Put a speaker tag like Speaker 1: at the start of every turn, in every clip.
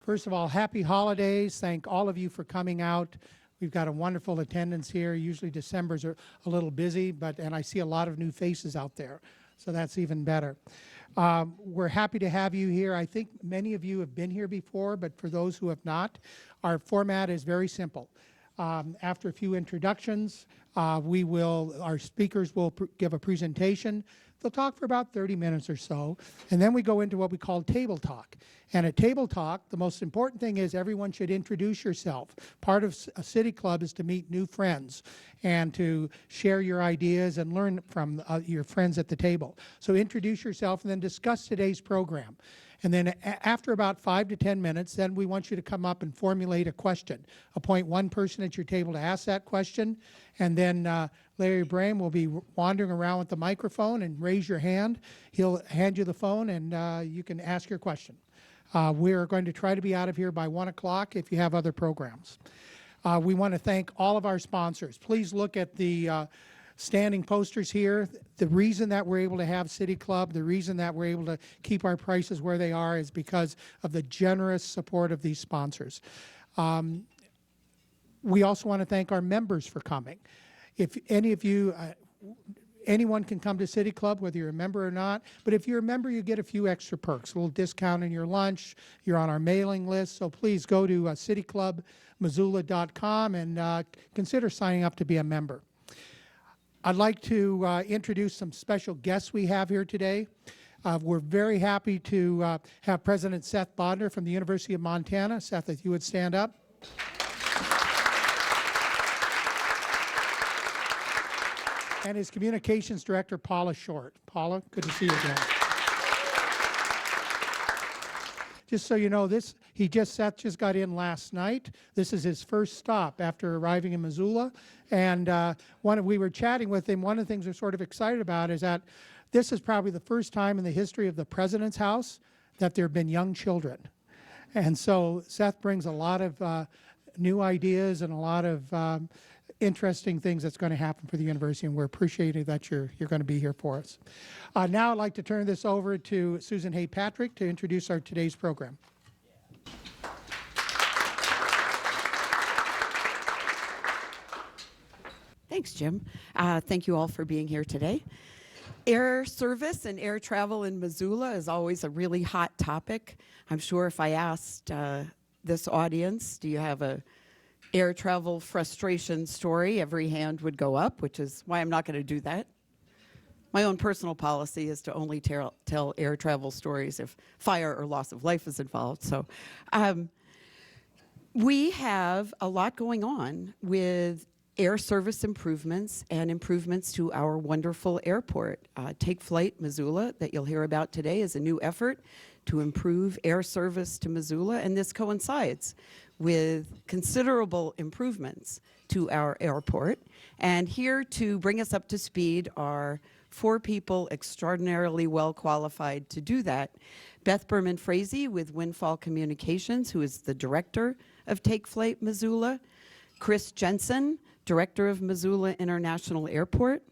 Speaker 1: First of all, happy holidays. Thank all of you for coming out. We've got a wonderful attendance here. Usually December's are a little busy, and I see a lot of new faces out there, so that's even better. We're happy to have you here. I think many of you have been here before, but for those who have not, our format is very simple. After a few introductions, our speakers will give a presentation. They'll talk for about 30 minutes or so, and then we go into what we call table talk. And at table talk, the most important thing is everyone should introduce yourself. Part of a City Club is to meet new friends and to share your ideas and learn from your friends at the table. So introduce yourself and then discuss today's program. And then after about 5 to 10 minutes, then we want you to come up and formulate a question. Appoint one person at your table to ask that question, and then Larry Brame will be wandering around with the microphone, and raise your hand. He'll hand you the phone, and you can ask your question. We're going to try to be out of here by 1 o'clock if you have other programs. We want to thank all of our sponsors. Please look at the standing posters here. The reason that we're able to have City Club, the reason that we're able to keep our prices where they are is because of the generous support of these sponsors. We also want to thank our members for coming. If any of you, anyone can come to City Club, whether you're a member or not, but if you're a member, you get a few extra perks, a little discount in your lunch, you're on our mailing list, so please go to cityclubmissoula.com and consider signing up to be a member. I'd like to introduce some special guests we have here today. We're very happy to have President Seth Bodner from the University of Montana. Seth, if you would stand up. And his communications director, Paula Short. Paula, good to see you again. Just so you know, Seth just got in last night. This is his first stop after arriving in Missoula. And we were chatting with him. One of the things we're sort of excited about is that this is probably the first time in the history of the President's House that there have been young children. And so Seth brings a lot of new ideas and a lot of interesting things that's going to happen for the university, and we're appreciative that you're going to be here for us. Now I'd like to turn this over to Susan Hay-Patrick to introduce today's program.
Speaker 2: Thanks, Jim. Thank you all for being here today. Air service and air travel in Missoula is always a really hot topic. I'm sure if I asked this audience, do you have a air travel frustration story, every hand would go up, which is why I'm not going to do that. My own personal policy is to only tell air travel stories if fire or loss of life is involved. So we have a lot going on with air service improvements and improvements to our wonderful airport. Take Flight Missoula, that you'll hear about today, is a new effort to improve air service to Missoula, and this coincides with considerable improvements to our airport. And here to bring us up to speed are 4 people extraordinarily well qualified to do that. Beth Burman Frazee with Windfall Communications, who is the director of Take Flight Missoula. Cris Jensen, director of Missoula International Airport.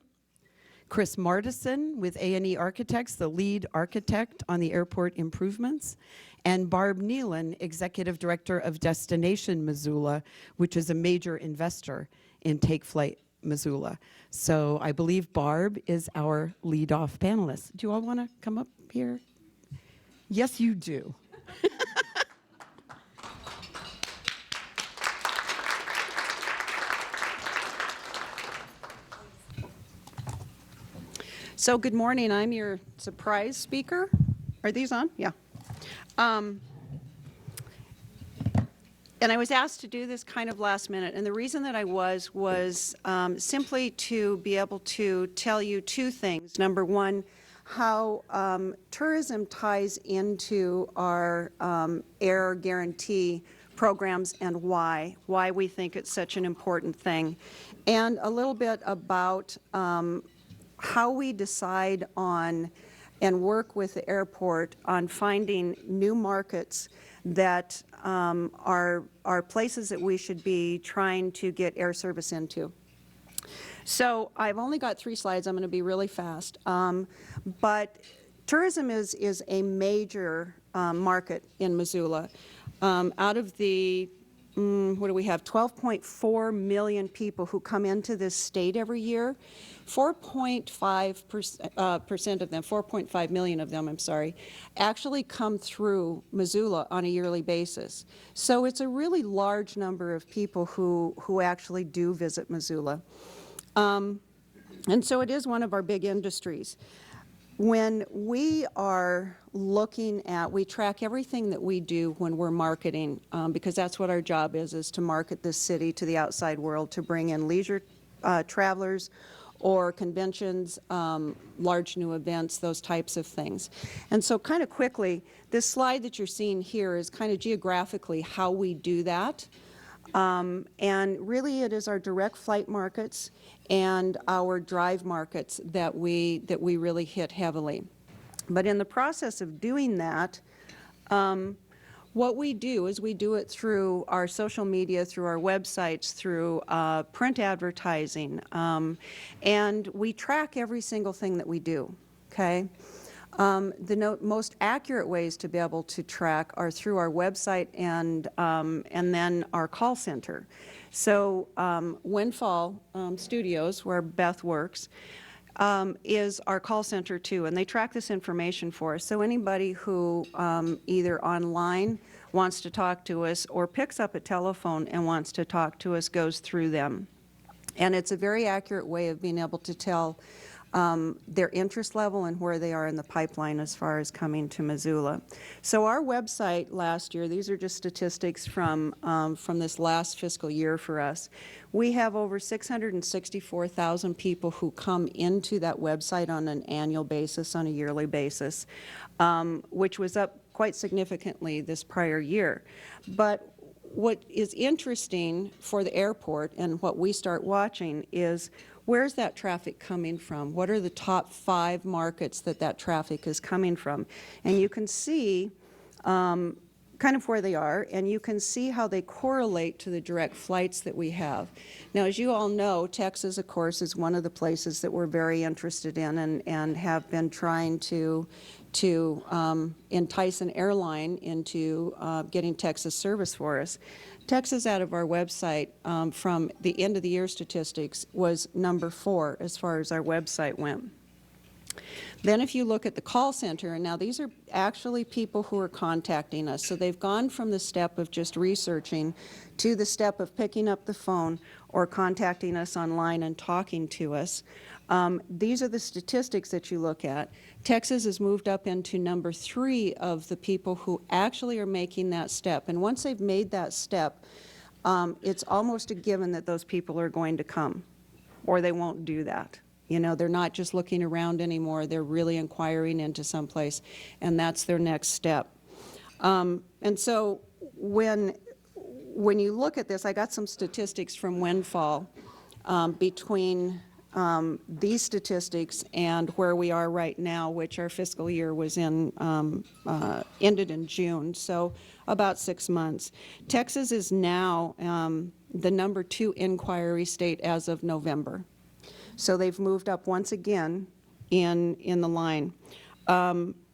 Speaker 2: Cris Martison with A&E Architects, the lead architect on the airport improvements. And Barb Neilan, executive director of Destination Missoula, which is a major investor in Take Flight Missoula. So I believe Barb is our lead-off panelist. Do you all want to come up here? Yes, you do. So good morning. I'm your surprise speaker. Are these on? Yeah. And I was asked to do this kind of last minute, and the reason that I was simply to be able to tell you 2 things. Number one, how tourism ties into our air guarantee programs and why we think it's such an important thing, and a little bit about how we decide on and work with the airport on finding new markets that are places that we should be trying to get air service into. So I've only got 3 slides. I'm going to be really fast. But tourism is a major market in Missoula.
Speaker 3: Out of the, what do we have, 12.4 million people who come into this state every year, 4.5% of them, 4.5 million of them, I'm sorry, actually come through Missoula on a yearly basis. So it's a really large number of people who actually do visit Missoula. And so it is one of our big industries. When we are looking at, we track everything that we do when we're marketing, because that's what our job is to market this city to the outside world, to bring in leisure travelers or conventions, large new events, those types of things. And so kind of quickly, this slide that you're seeing here is kind of geographically how we do that. And really it is our direct flight markets and our drive markets that we really hit heavily. But in the process of doing that, what we do is we do it through our social media, through our websites, through print advertising, and we track every single thing that we do, okay? The most accurate ways to be able to track are through our website and then our call center. So Windfall Studios, where Beth works, is our call center too, and they track this information for us. So anybody who either online wants to talk to us or picks up a telephone and wants to talk to us goes through them. And it's a very accurate way of being able to tell their interest level and where they are in the pipeline as far as coming to Missoula. So our website last year, these are just statistics from this last fiscal year for us. We have over 664,000 people who come into that website on an annual basis, on a yearly basis, which was up quite significantly this prior year. But what is interesting for the airport and what we start watching is where's that traffic coming from? What are the top 5 markets that traffic is coming from? And you can see kind of where they are, and you can see how they correlate to the direct flights that we have. Now, as you all know, Texas, of course, is one of the places that we're very interested in and have been trying to entice an airline into getting Texas service for us. Texas, out of our website, from the end of the year statistics, was number 4 as far as our website went. Then if you look at the call center, and now these are actually people who are contacting us, so they've gone from the step of just researching to the step of picking up the phone or contacting us online and talking to us. These are the statistics that you look at. Texas has moved up into number 3 of the people who actually are making that step. And once they've made that step, it's almost a given that those people are going to come, or they won't do that. You know, they're not just looking around anymore, they're really inquiring into someplace, and that's their next step. And so when you look at this, I got some statistics from Windfall between these statistics and where we are right now, which our fiscal year was ended in June, so about 6 months. Texas is now the number 2 inquiry state as of November. So they've moved up once again in the line.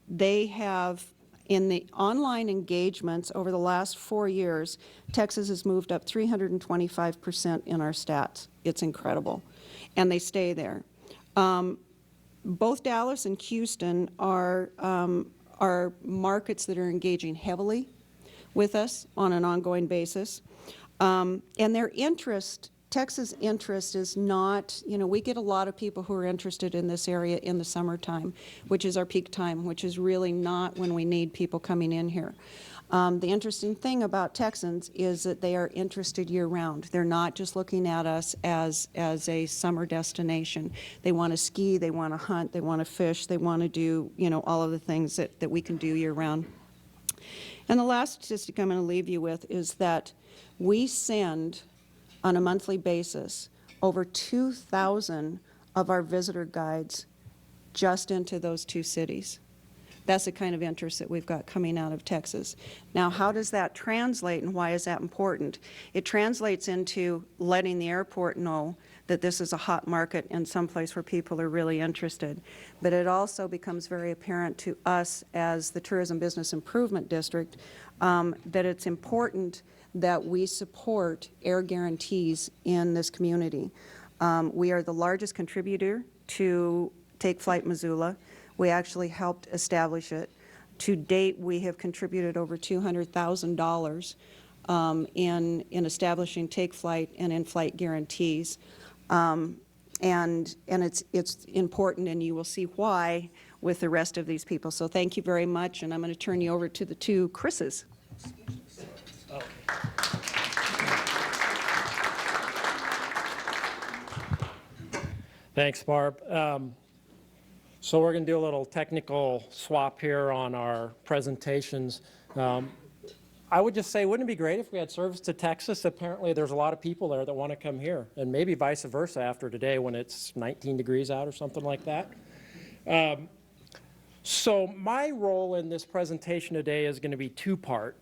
Speaker 3: They have, in the online engagements over the last 4 years, Texas has moved up 325% in our stats. It's incredible. And they stay there. Both Dallas and Houston are markets that are engaging heavily with us on an ongoing basis. And their interest, Texas interest is not, you know, we get a lot of people who are interested in this area in the summertime, which is our peak time, which is really not when we need people coming in here. The interesting thing about Texans is that they are interested year-round. They're not just looking at us as a summer destination. They want to ski, they want to hunt, they want to fish, they want to do, you know, all of the things that we can do year-round. And the last statistic I'm going to leave you with is that we send, on a monthly basis, over 2,000 of our visitor guides just into those 2 cities. That's the kind of interest that we've got coming out of Texas. Now, how does that translate and why is that important? It translates into letting the airport know that this is a hot market and someplace where people are really interested. But it also becomes very apparent to us as the Tourism Business Improvement District that it's important that we support air guarantees in this community. We are the largest contributor to Take Flight Missoula. We actually helped establish it. To date, we have contributed over $200,000 in establishing Take Flight and in-flight guarantees. And it's important, and you will see why with the rest of these people. So thank you very much, and I'm going to turn you over to the two Crises.
Speaker 4: Thanks, Barb. So we're going to do a little technical swap here on our presentations. I would just say, wouldn't it be great if we had service to Texas? Apparently there's a lot of people there that want to come here, and maybe vice versa after today when it's 19 degrees out or something like that. So my role in this presentation today is going to be two-part.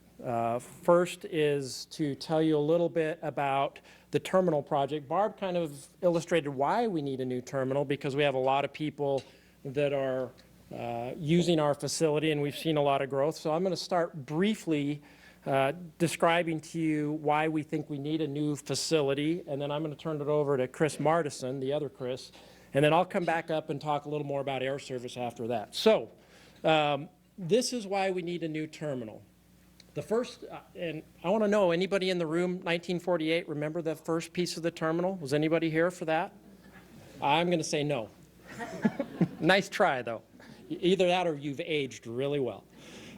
Speaker 4: First is to tell you a little bit about the terminal project. Barb kind of illustrated why we need a new terminal, because we have a lot of people that are using our facility, and we've seen a lot of growth. So I'm going to start briefly describing to you why we think we need a new facility, and then I'm going to turn it over to Cris Martison, the other Cris, and then I'll come back up and talk a little more about air service after that. So this is why we need a new terminal. The first, and I want to know, anybody in the room, 1948, remember the first piece of the terminal? Was anybody here for that? I'm going to say no. Nice try, though. Either that or you've aged really well.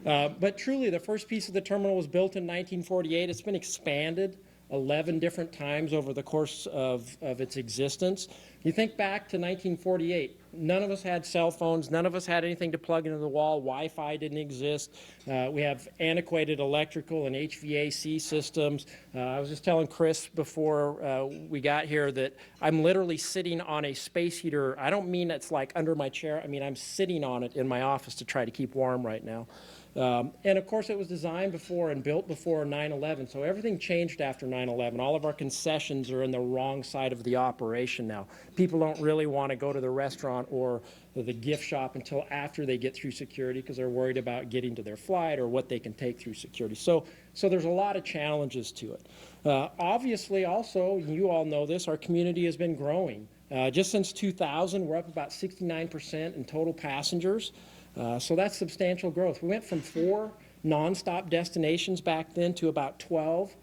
Speaker 4: But truly, the first piece of the terminal was built in 1948. It's been expanded 11 different times over the course of its existence. You think back to 1948, none of us had cell phones, none of us had anything to plug into the wall, Wi-Fi didn't exist, we have antiquated electrical and HVAC systems. I was just telling Cris before we got here that I'm literally sitting on a space heater. I don't mean it's like under my chair, I mean I'm sitting on it in my office to try to keep warm right now. And of course it was designed before and built before 9/11, so everything changed after 9/11. All of our concessions are in the wrong side of the operation now. People don't really want to go to the restaurant or the gift shop until after they get through security because they're worried about getting to their flight or what they can take through security. So there's a lot of challenges to it. Obviously also, you all know this, our community has been growing. Just since 2000, we're up about 69% in total passengers. So that's substantial growth. We went from 4 nonstop destinations back then to about 12,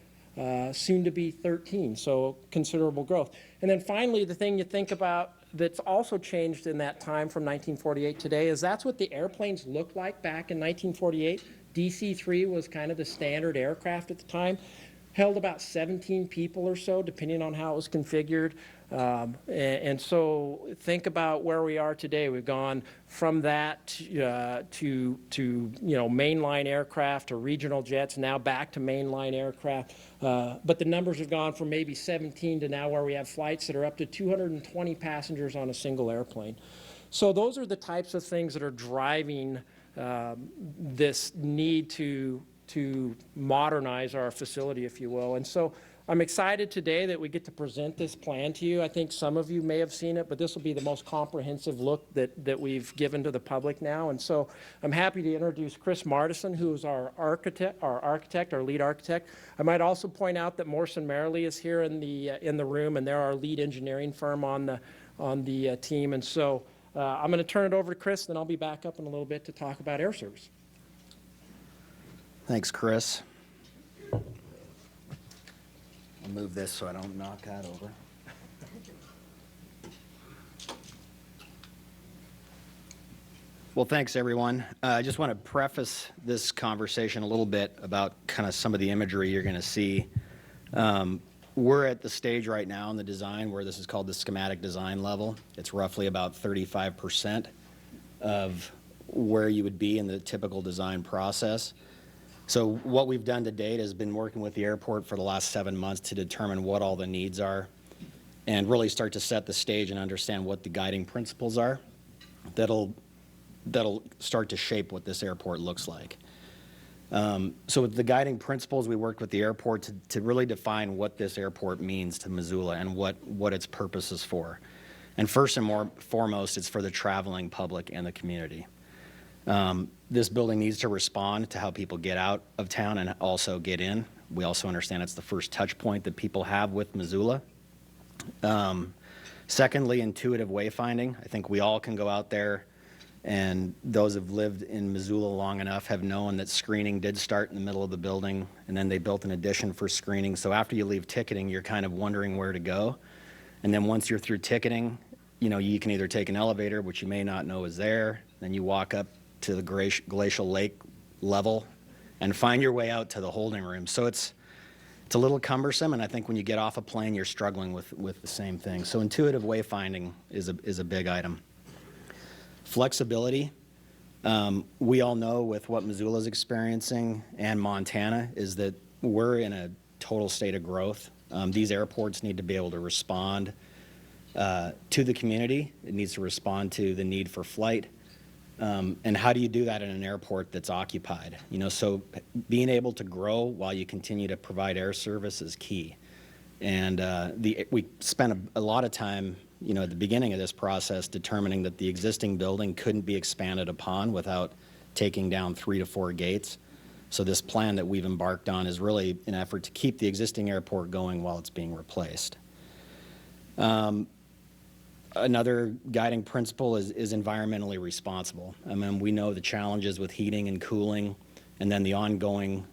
Speaker 4: soon to be 13, so considerable growth. And then finally, the thing you think about that's also changed in that time from 1948 today is that's what the airplanes looked like back in 1948. DC-3 was kind of the standard aircraft at the time. Held about 17 people or so, depending on how it was configured. And so think about where we are today. We've gone from that to mainline aircraft to regional jets, now back to mainline aircraft. But the numbers have gone from maybe 17 to now where we have flights that are up to 220 passengers on a single airplane. So those are the types of things that are driving this need to modernize our facility, if you will. And so I'm excited today that we get to present this plan to you. I think some of you may have seen it, but this will be the most comprehensive look that we've given to the public now. And so I'm happy to introduce Cris Martison, who is our lead architect. I might also point out that Morrison Merrily is here in the room, and they're our lead engineering firm on the team. And so I'm going to turn it over to Cris, then I'll be back up in a little bit to talk about air service.
Speaker 5: Thanks, Cris. I'll move this so I don't knock that over. Well, thanks, everyone. I just want to preface this conversation a little bit about kind of some of the imagery you're going to see. We're at the stage right now in the design where this is called the schematic design level. It's roughly about 35% of where you would be in the typical design process. So what we've done to date has been working with the airport for the last 7 months to determine what all the needs are and really start to set the stage and understand what the guiding principles are that'll start to shape what this airport looks like. So with the guiding principles, we worked with the airport to really define what this airport means to Missoula and what its purpose is for. And first and foremost, it's for the traveling public and the community. This building needs to respond to how people get out of town and also get in. We also understand it's the first touch point that people have with Missoula. Secondly, intuitive wayfinding. I think we all can go out there, and those who've lived in Missoula long enough have known that screening did start in the middle of the building, and then they built an addition for screening. So after you leave ticketing, you're kind of wondering where to go. And then once you're through ticketing, you can either take an elevator, which you may not know is there, then you walk up to the glacial lake level and find your way out to the holding room. So it's a little cumbersome, and I think when you get off a plane, you're struggling with the same thing. So intuitive wayfinding is a big item. Flexibility. We all know with what Missoula is experiencing and Montana is that we're in a total state of growth. These airports need to be able to respond to the community. It needs to respond to the need for flight. And how do you do that in an airport that's occupied? So being able to grow while you continue to provide air service is key. And we spent a lot of time, at the beginning of this process determining that the existing building couldn't be expanded upon without taking down 3 to 4 gates. So this plan that we've embarked on is really an effort to keep the existing airport going while it's being replaced. Another guiding principle is environmentally responsible. I mean, we know the challenges with heating and cooling, and then the ongoing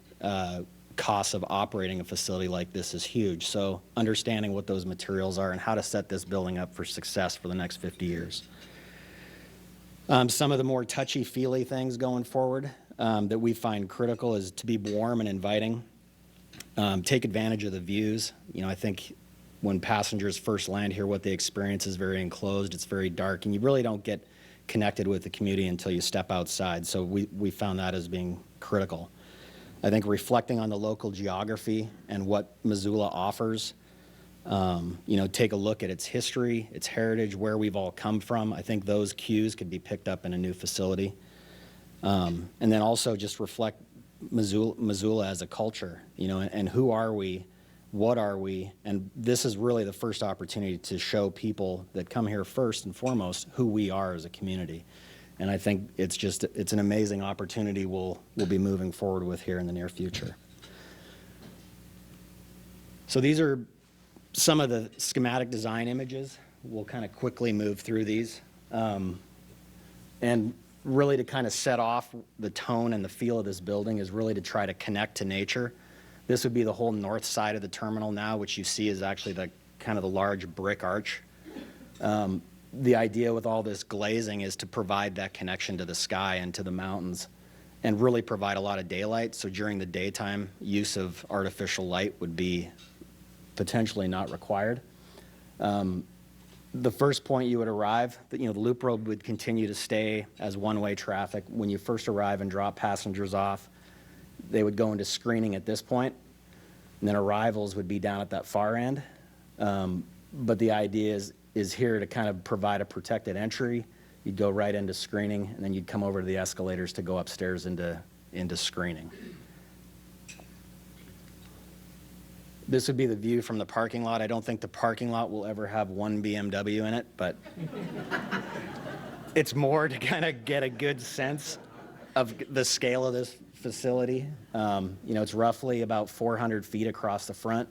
Speaker 5: costs of operating a facility like this is huge. So understanding what those materials are and how to set this building up for success for the next 50 years. Some of the more touchy-feely things going forward that we find critical is to be warm and inviting. Take advantage of the views. I think when passengers first land here, what they experience is very enclosed, it's very dark, and you really don't get connected with the community until you step outside. So we found that as being critical. I think reflecting on the local geography and what Missoula offers, take a look at its history, its heritage, where we've all come from. I think those cues could be picked up in a new facility. And then also just reflect Missoula as a culture, and who are we? What are we? And this is really the first opportunity to show people that come here first and foremost who we are as a community. And I think it's an amazing opportunity we'll be moving forward with here in the near future. So these are some of the schematic design images. We'll kind of quickly move through these. And really to kind of set off the tone and the feel of this building is really to try to connect to nature. This would be the whole north side of the terminal now, which you see is actually the kind of the large brick arch. The idea with all this glazing is to provide that connection to the sky and to the mountains and really provide a lot of daylight. So during the daytime, use of artificial light would be potentially not required. The first point you would arrive, the loop road would continue to stay as one-way traffic. When you first arrive and drop passengers off, they would go into screening at this point, and then arrivals would be down at that far end. But the idea is here to kind of provide a protected entry. You'd go right into screening, and then you'd come over to the escalators to go upstairs into screening. This would be the view from the parking lot. I don't think the parking lot will ever have one BMW in it, but it's more to kind of get a good sense of the scale of this facility. It's roughly about 400 feet across the front,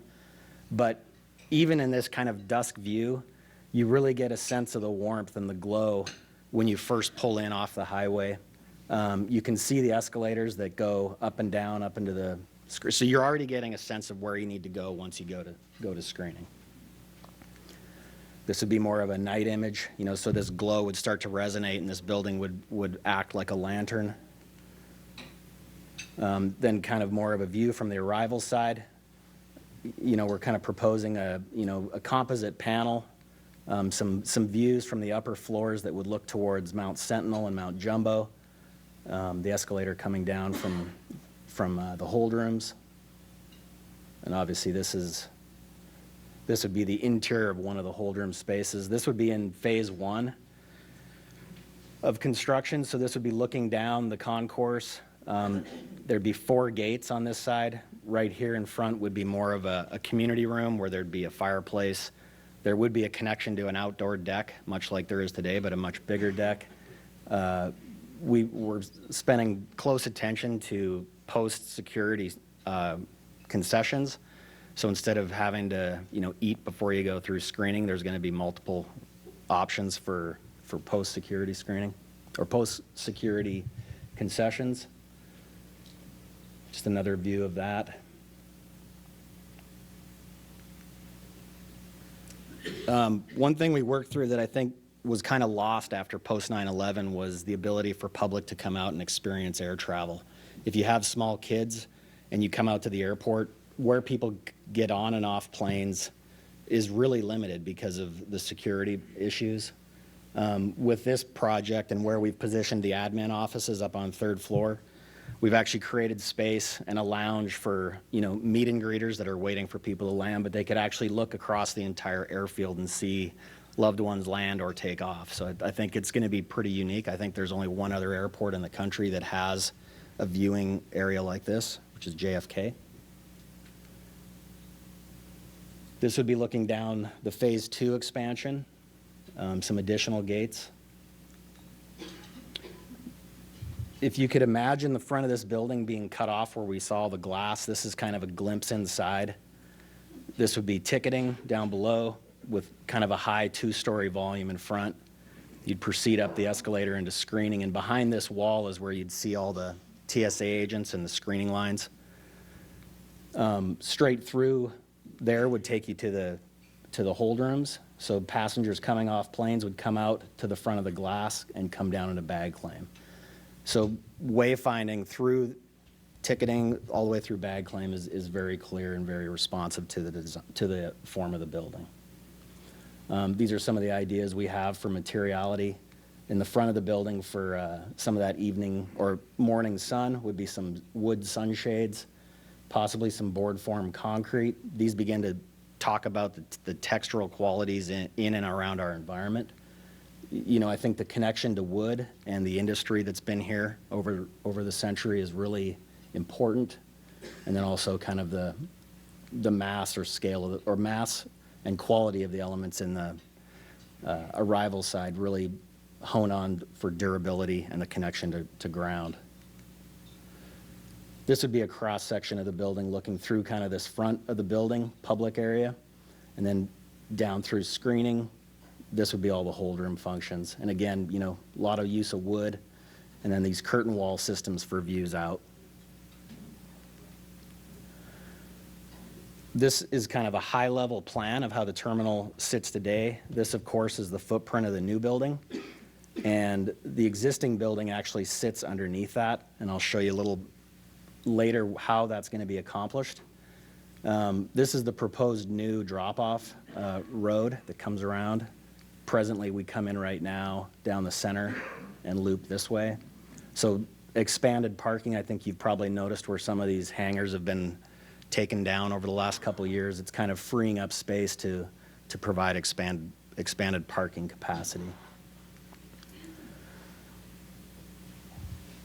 Speaker 5: but even in this kind of dusk view, you really get a sense of the warmth and the glow when you first pull in off the highway. You can see the escalators that go up and down, up into the screen. So you're already getting a sense of where you need to go once you go to screening. This would be more of a night image, so this glow would start to resonate and this building would act like a lantern. Then kind of more of a view from the arrival side. We're kind of proposing a composite panel, some views from the upper floors that would look towards Mount Sentinel and Mount Jumbo, the escalator coming down from the hold rooms. And obviously this would be the interior of one of the hold room spaces. This would be in phase 1 of construction, so this would be looking down the concourse. There'd be 4 gates on this side. Right here in front would be more of a community room where there'd be a fireplace. There would be a connection to an outdoor deck, much like there is today, but a much bigger deck. we're spending close attention to post-security concessions. So instead of having to, eat before you go through screening, there's going to be multiple options for post-security screening or post-security concessions. Just another view of that. One thing we worked through that I think was kind of lost after post 9/11 was the ability for public to come out and experience air travel. If you have small kids and you come out to the airport, where people get on and off planes is really limited because of the security issues. With this project and where we've positioned the admin offices up on 3rd floor, we've actually created space and a lounge for, meet and greeters that are waiting for people to land, but they could actually look across the entire airfield and see loved ones land or take off. So I think it's going to be pretty unique. I think there's only one other airport in the country that has a viewing area like this, which is JFK. This would be looking down the phase 2 expansion, some additional gates. If you could imagine the front of this building being cut off where we saw the glass, this is kind of a glimpse inside. This would be ticketing down below with kind of a high 2-story volume in front. You'd proceed up the escalator into screening, and behind this wall is where you'd see all the TSA agents and the screening lines. Straight through there would take you to the hold rooms. So passengers coming off planes would come out to the front of the glass and come down into bag claim. So wayfinding through ticketing all the way through bag claim is very clear and very responsive to the form of the building. These are some of the ideas we have for materiality. In the front of the building for some of that evening or morning sun would be some wood sunshades, possibly some board form concrete. These begin to talk about the textural qualities in and around our environment. I think the connection to wood and the industry that's been here over the century is really important. And then also kind of the mass or scale or mass and quality of the elements in the arrival side really hone on for durability and the connection to ground. This would be a cross section of the building looking through kind of this front of the building, public area, and then down through screening. This would be all the hold room functions. And again, a lot of use of wood, and then these curtain wall systems for views out. This is kind of a high-level plan of how the terminal sits today. This, of course, is the footprint of the new building. And the existing building actually sits underneath that, and I'll show you a little later how that's going to be accomplished. This is the proposed new drop-off road that comes around. Presently, we come in right now down the center and loop this way. So expanded parking, I think you've probably noticed where some of these hangars have been taken down over the last couple of years. It's kind of freeing up space to provide expanded parking capacity.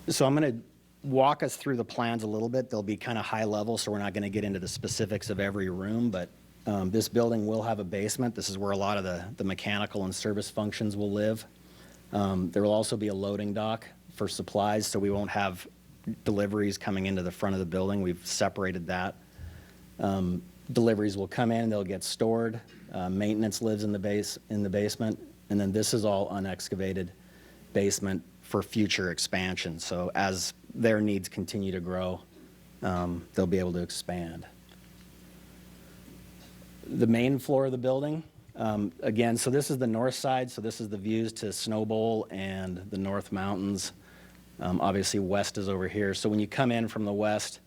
Speaker 5: So I'm going to walk us through the plans a little bit. They'll be kind of high level, so we're not going to get into the specifics of every room, but this building will have a basement. This is where a lot of the mechanical and service functions will live. There will also be a loading dock for supplies, so we won't have deliveries coming into the front of the building. We've separated that. Deliveries will come in, they'll get stored. Maintenance lives in the basement, and then this is all unexcavated basement for future expansion. So as their needs continue to grow, they'll be able to expand. The main floor of the building, again, so this is the north side, so this is the views to Snow Bowl and the North Mountains. Obviously, west is over here. So when you come in from the west,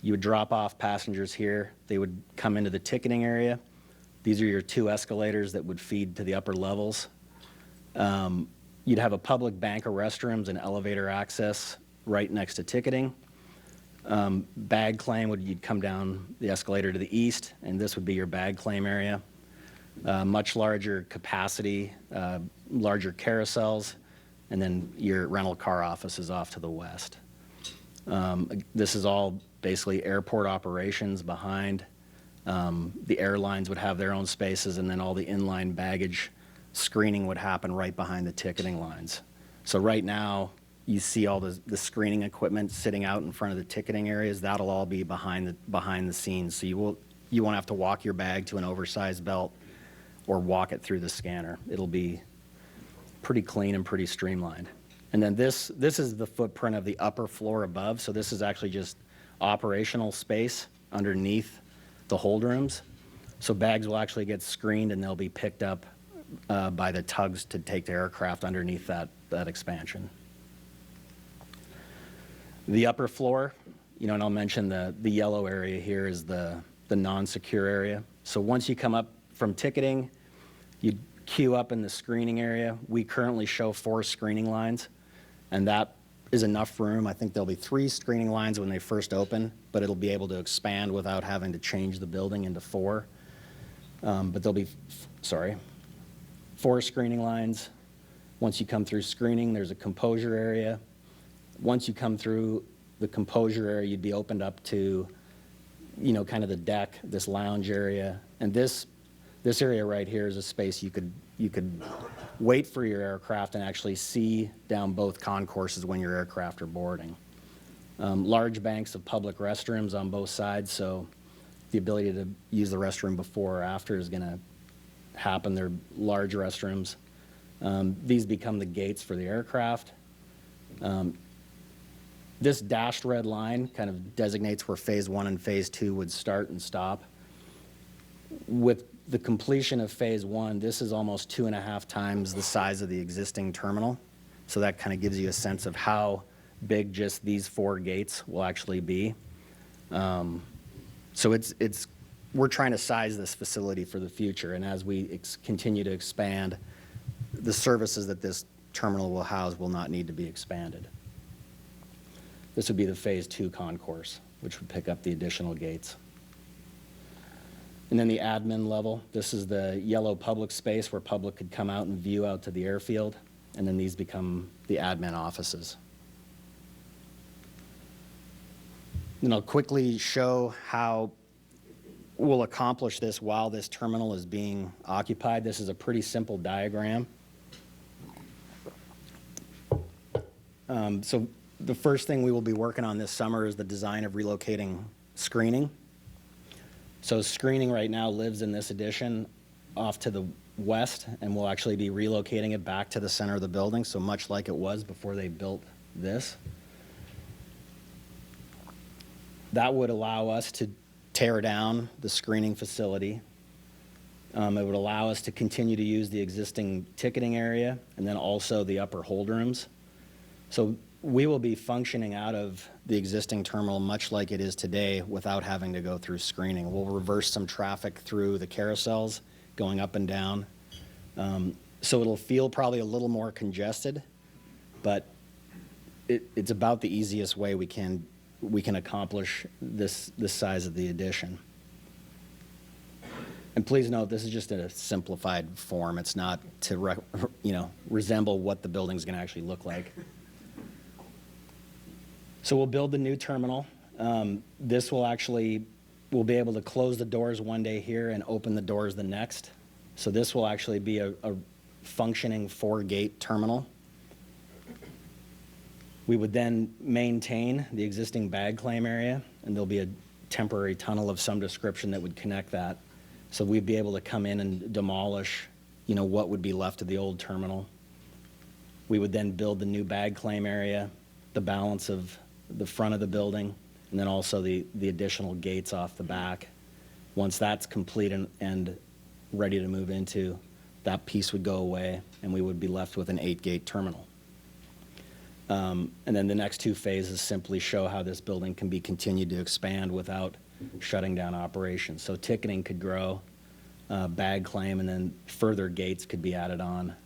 Speaker 5: you would drop off passengers here. They would come into the ticketing area. These are your 2 escalators that would feed to the upper levels. You'd have a public bank of restrooms and elevator access right next to ticketing. Bag claim you'd come down the escalator to the east, and this would be your bag claim area. Much larger capacity, larger carousels, and then your rental car office is off to the west. This is all basically airport operations behind. The airlines would have their own spaces, and then all the inline baggage screening would happen right behind the ticketing lines. So right now, you see all the screening equipment sitting out in front of the ticketing areas. That'll all be behind the scenes. So you won't have to walk your bag to an oversized belt or walk it through the scanner. It'll be pretty clean and pretty streamlined. And then this is the footprint of the upper floor above. So this is actually just operational space underneath the hold rooms. So bags will actually get screened and they'll be picked up by the tugs to take the aircraft underneath that expansion. The upper floor, and I'll mention the yellow area here is the non-secure area. So once you come up from ticketing, you queue up in the screening area. We currently show 4 screening lines, and that is enough room. I think there'll be 3 screening lines when they first open, but it'll be able to expand without having to change the building into 4. But there'll be, 4 screening lines. Once you come through screening, there's a composure area. Once you come through the composure area, you'd be opened up to, kind of the deck, this lounge area. And this area right here is a space you could wait for your aircraft and actually see down both concourses when your aircraft are boarding. Large banks of public restrooms on both sides, so the ability to use the restroom before or after is going to happen. They're large restrooms. These become the gates for the aircraft. This dashed red line kind of designates where Phase 1 and Phase 2 would start and stop. With the completion of Phase 1, this is almost 2.5 times the size of the existing terminal. So that kind of gives you a sense of how big just these 4 gates will actually be. So we're trying to size this facility for the future, and as we continue to expand, the services that this terminal will house will not need to be expanded. This would be the Phase 2 concourse, which would pick up the additional gates. And then the admin level, this is the yellow public space where public could come out and view out to the airfield, and then these become the admin offices. And I'll quickly show how we'll accomplish this while this terminal is being occupied. This is a pretty simple diagram. So the first thing we will be working on this summer is the design of relocating screening. So screening right now lives in this addition off to the west, and we'll actually be relocating it back to the center of the building, so much like it was before they built this. That would allow us to tear down the screening facility. It would allow us to continue to use the existing ticketing area and then also the upper hold rooms. So we will be functioning out of the existing terminal much like it is today without having to go through screening. We'll reverse some traffic through the carousels going up and down. So it'll feel probably a little more congested, but it's about the easiest way we can accomplish this size of the addition. And please note, this is just in a simplified form. It's not to resemble what the building's going to actually look like. So we'll build the new terminal. This will actually, we'll be able to close the doors one day here and open the doors the next. So this will actually be a functioning 4-gate terminal. We would then maintain the existing bag claim area, and there'll be a temporary tunnel of some description that would connect that. So we'd be able to come in and demolish, what would be left of the old terminal. We would then build the new bag claim area, the balance of the front of the building, and then also the additional gates off the back. Once that's complete and ready to move into, that piece would go away, and we would be left with an 8-gate terminal. And then the next 2 phases simply show how this building can be continued to expand without shutting down operations. So ticketing could grow, bag claim, and then further gates could be added on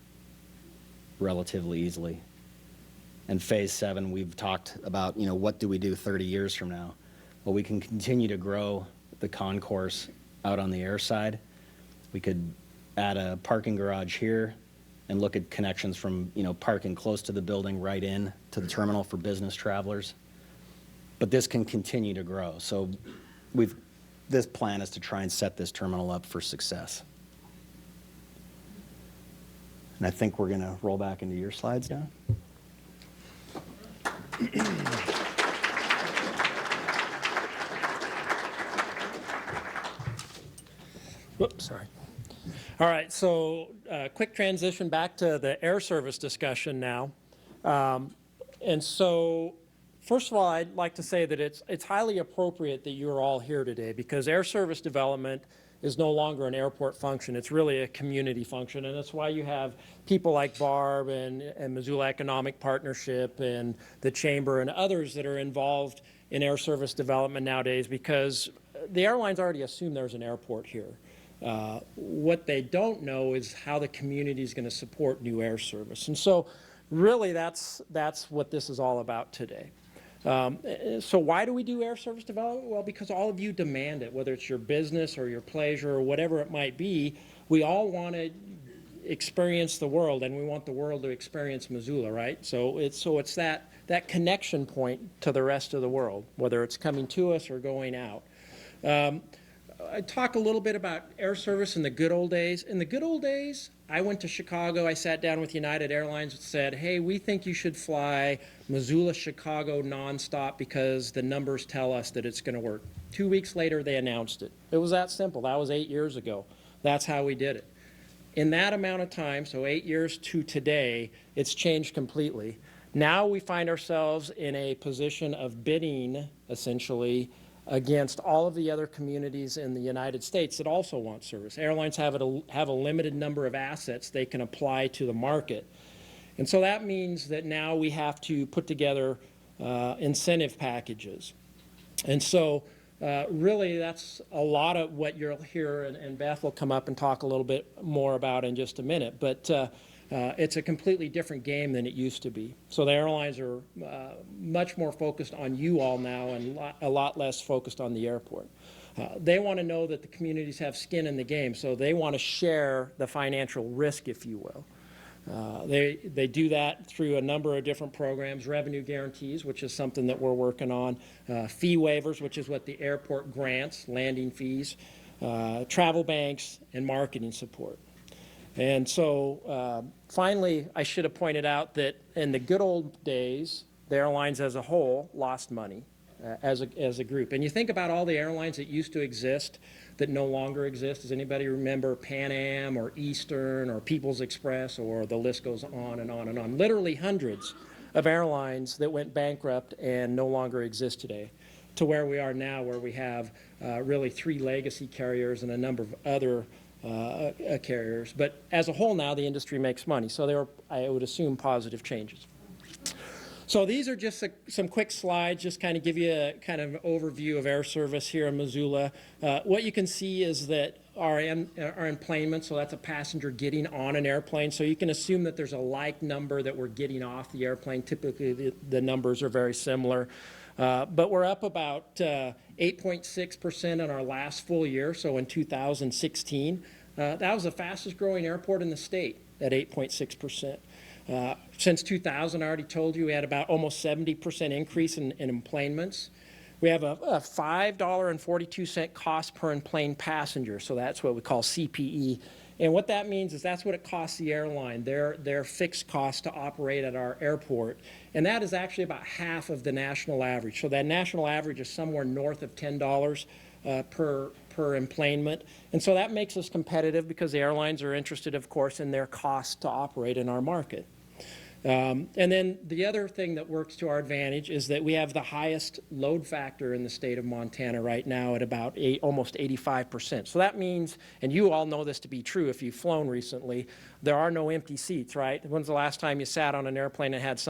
Speaker 5: relatively easily. And Phase 7, we've talked about, what do we do 30 years from now? Well, we can continue to grow the concourse out on the air side. We could add a parking garage here and look at connections from, parking close to the building right in to the terminal for business travelers. But this can continue to grow. So this plan is to try and set this terminal up for success. And I think we're going to roll back into your slides now.
Speaker 4: All right, so quick transition back to the air service discussion now. And so, first of all, I'd like to say that it's highly appropriate that you're all here today because air service development is no longer an airport function. It's really a community function, and that's why you have people like Barb and Missoula Economic Partnership and the Chamber and others that are involved in air service development nowadays because the airlines already assume there's an airport here. What they don't know is how the community is going to support new air service. And so really that's what this is all about today. So why do we do air service development? Well, because all of you demand it, whether it's your business or your pleasure or whatever it might be. We all want to experience the world, and we want the world to experience Missoula, right? So it's that connection point to the rest of the world, whether it's coming to us or going out. I talk a little bit about air service in the good old days. In the good old days, I went to Chicago. I sat down with United Airlines and said, hey, we think you should fly Missoula-Chicago nonstop because the numbers tell us that it's going to work. 2 weeks later, they announced it. It was that simple. That was 8 years ago. That's how we did it. In that amount of time, so 8 years to today, it's changed completely. Now we find ourselves in a position of bidding, essentially, against all of the other communities in the United States that also want service. Airlines have a limited number of assets they can apply to the market. And so that means that now we have to put together incentive packages. And so really that's a lot of what you'll hear, and Beth will come up and talk a little bit more about in just a minute. But it's a completely different game than it used to be. So the airlines are much more focused on you all now and a lot less focused on the airport. They want to know that the communities have skin in the game, so they want to share the financial risk, if you will. They do that through a number of different programs, revenue guarantees, which is something that we're working on, fee waivers, which is what the airport grants, landing fees, travel banks, and marketing support. And so finally, I should have pointed out that in the good old days, the airlines as a whole lost money as a group. And you think about all the airlines that used to exist that no longer exist. Does anybody remember Pan Am or Eastern or People's Express, or the list goes on and on and on? Literally hundreds of airlines that went bankrupt and no longer exist today, to where we are now, where we have really 3 legacy carriers and a number of other carriers. But as a whole now, the industry makes money. So there are, I would assume, positive changes. So these are just some quick slides, just kind of give you a kind of overview of air service here in Missoula. What you can see is that our enplanement, so that's a passenger getting on an airplane. So you can assume that there's a like number that we're getting off the airplane. Typically, the numbers are very similar. But we're up about 8.6% in our last full year, so in 2016. That was the fastest growing airport in the state at 8.6%. Since 2000, I already told you, we had about almost 70% increase in enplanements. We have a $5.42 cost per enplaned passenger, so that's what we call CPE. And what that means is that's what it costs the airline, their fixed cost to operate at our airport. And that is actually about half of the national average. So that national average is somewhere north of $10 per enplanement. And so that makes us competitive because the airlines are interested, of course, in their cost to operate in our market. And then the other thing that works to our advantage is that we have the highest load factor in the state of Montana right now at about almost 85%. So that means, and you all know this to be true if you've flown recently, there are no empty seats, right? When's the last time you sat on an airplane and had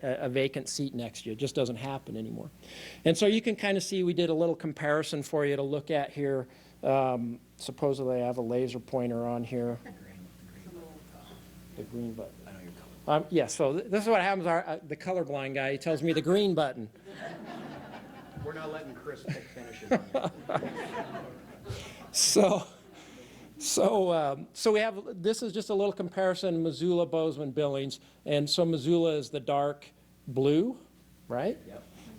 Speaker 4: a vacant seat next to you? It just doesn't happen anymore. And so you can kind of see we did a little comparison for you to look at here. Supposedly I have a laser pointer on here. The green button. Yeah, so this is what happens. The colorblind guy, he tells me the green button.
Speaker 5: We're not letting Cris pick finishes on that.
Speaker 4: So we have, this is just a little comparison, Missoula, Bozeman, Billings. And so Missoula is the dark blue, right?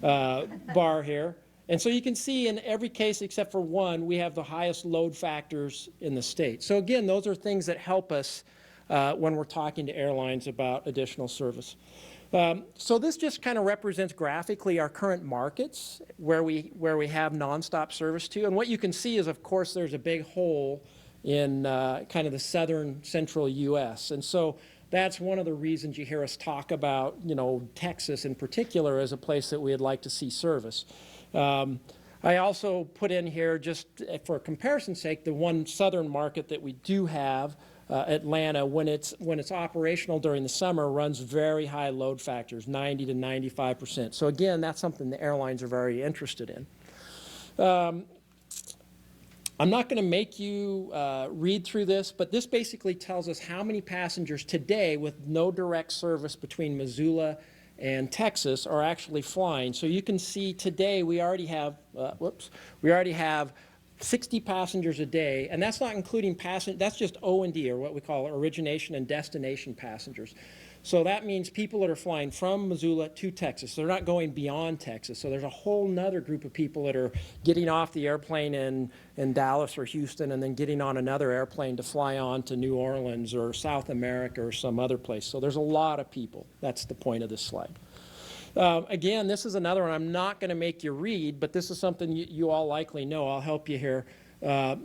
Speaker 4: Yep. Bar here. And so you can see in every case except for one, we have the highest load factors in the state. So again, those are things that help us when we're talking to airlines about additional service. So this just kind of represents graphically our current markets where we have nonstop service to. And what you can see is, of course, there's a big hole in kind of the southern central U.S. And so that's one of the reasons you hear us talk about, Texas in particular as a place that we'd like to see service. I also put in here, just for comparison's sake, the one southern market that we do have, Atlanta, when it's operational during the summer, runs very high load factors, 90 to 95%. So again, that's something the airlines are very interested in. I'm not going to make you read through this, but this basically tells us how many passengers today with no direct service between Missoula and Texas are actually flying. So you can see today we already have, 60 passengers a day, and that's not including that's just O&D, or what we call origination and destination passengers. So that means people that are flying from Missoula to Texas. They're not going beyond Texas. So there's a whole nother group of people that are getting off the airplane in Dallas or Houston and then getting on another airplane to fly on to New Orleans or South America or some other place. So there's a lot of people. That's the point of this slide. Again, this is another one I'm not going to make you read, but this is something you all likely know. I'll help you here.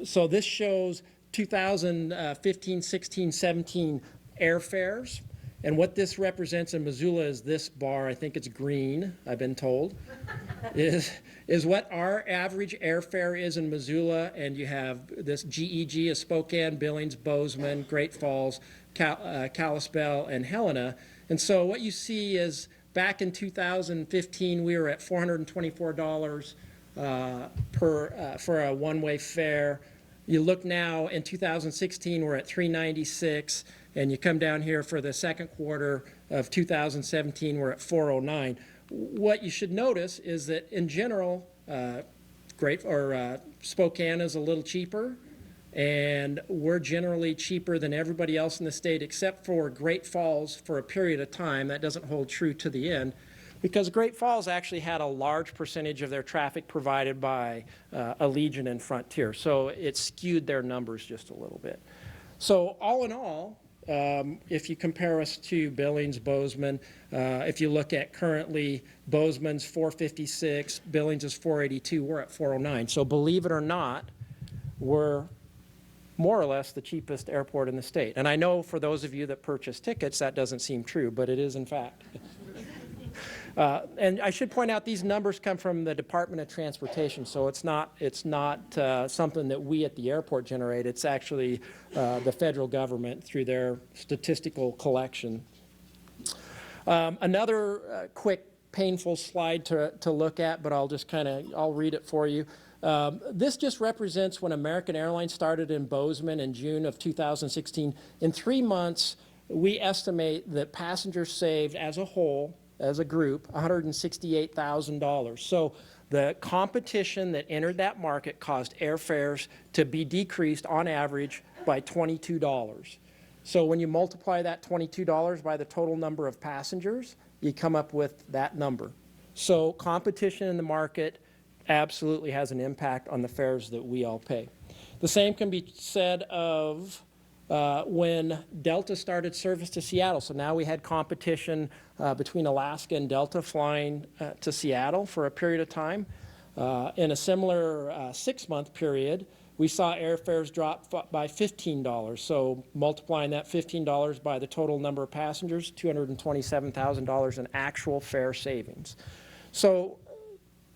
Speaker 4: So this shows 2015, 16, 17 airfares. And what this represents in Missoula is this bar, I think it's green, I've been told, is what our average airfare is in Missoula. And you have this GEG of Spokane, Billings, Bozeman, Great Falls, Kalispell, and Helena. And so what you see is back in 2015, we were at $424 for a one-way fare. You look now, in 2016, we're at $396. And you come down here for the second quarter of 2017, we're at $409. What you should notice is that in general, Spokane is a little cheaper, and we're generally cheaper than everybody else in the state except for Great Falls for a period of time. That doesn't hold true to the end, because Great Falls actually had a large percentage of their traffic provided by Allegiant and Frontier, so it skewed their numbers just a little bit. So all in all, if you compare us to Billings, Bozeman, if you look at currently Bozeman's 456, Billings is 482, we're at 409. So believe it or not, we're more or less the cheapest airport in the state. And I know for those of you that purchase tickets, that doesn't seem true, but it is in fact. And I should point out these numbers come from the Department of Transportation, so it's not something that we at the airport generate. It's actually the federal government through their statistical collection. Another quick painful slide to look at, but I'll read it for you. This just represents when American Airlines started in Bozeman in June of 2016. In 3 months, we estimate that passengers saved as a whole, as a group, $168,000. So the competition that entered that market caused airfares to be decreased on average by $22. So when you multiply that $22 by the total number of passengers, you come up with that number. So competition in the market absolutely has an impact on the fares that we all pay. The same can be said of when Delta started service to Seattle. So now we had competition between Alaska and Delta flying to Seattle for a period of time. In a similar 6-month period, we saw airfares drop by $15. So multiplying that $15 by the total number of passengers, $227,000 in actual fare savings. So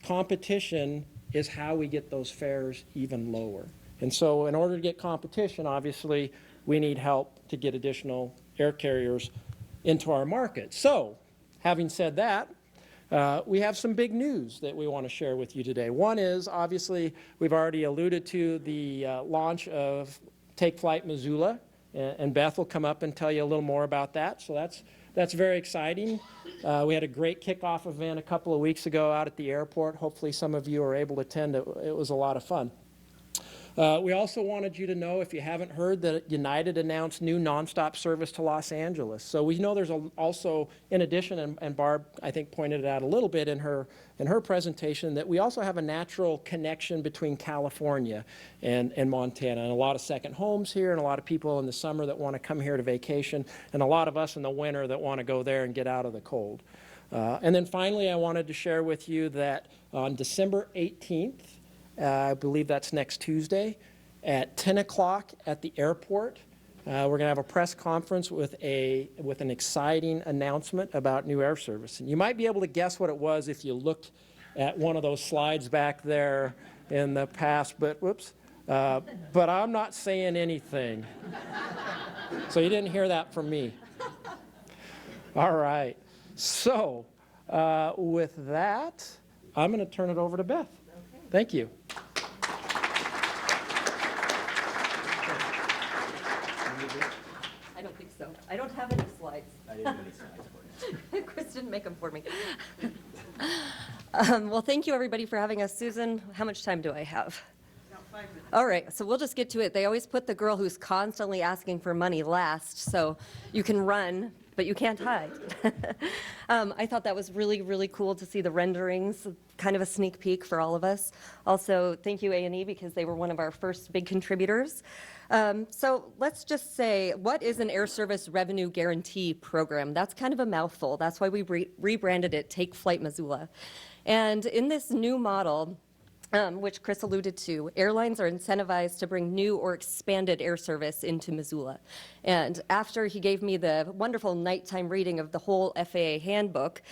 Speaker 4: competition is how we get those fares even lower. And so in order to get competition, obviously, we need help to get additional air carriers into our market. So, having said that, we have some big news that we want to share with you today. One is, obviously, we've already alluded to the launch of Take Flight Missoula, and Beth will come up and tell you a little more about that. So that's very exciting. We had a great kickoff event a couple of weeks ago out at the airport. Hopefully some of you are able to attend. It was a lot of fun. We also wanted you to know, if you haven't heard, that United announced new nonstop service to Los Angeles. So we know there's also, in addition, and Barb, I think, pointed it out a little bit in her presentation, that we also have a natural connection between California and Montana, and a lot of second homes here, and a lot of people in the summer that want to come here to vacation, and a lot of us in the winter that want to go there and get out of the cold. And then finally, I wanted to share with you that on December 18th, I believe that's next Tuesday, at 10 o'clock at the airport. We're going to have a press conference with an exciting announcement about new air service. And you might be able to guess what it was if you looked at one of those slides back there in the past, but whoops. But I'm not saying anything. So you didn't hear that from me. All right. So with that, I'm going to turn it over to Beth. Okay. Thank you.
Speaker 6: I don't think so. I don't have any slides. I didn't do any slides for you. Cris didn't make them for me. Well, thank you, everybody, for having us. Susan, how much time do I have? About 5 minutes. All right, so we'll just get to it. They always put the girl who's constantly asking for money last, so you can run, but you can't hide. I thought that was really, really cool to see the renderings, kind of a sneak peek for all of us. Also, thank you, A&E, because they were one of our first big contributors. So let's just say, what is an air service revenue guarantee program? That's kind of a mouthful. That's why we rebranded it Take Flight Missoula. And in this new model, which Cris alluded to, airlines are incentivized to bring new or expanded air service into Missoula. And after he gave me the wonderful nighttime reading of the whole FAA handbook,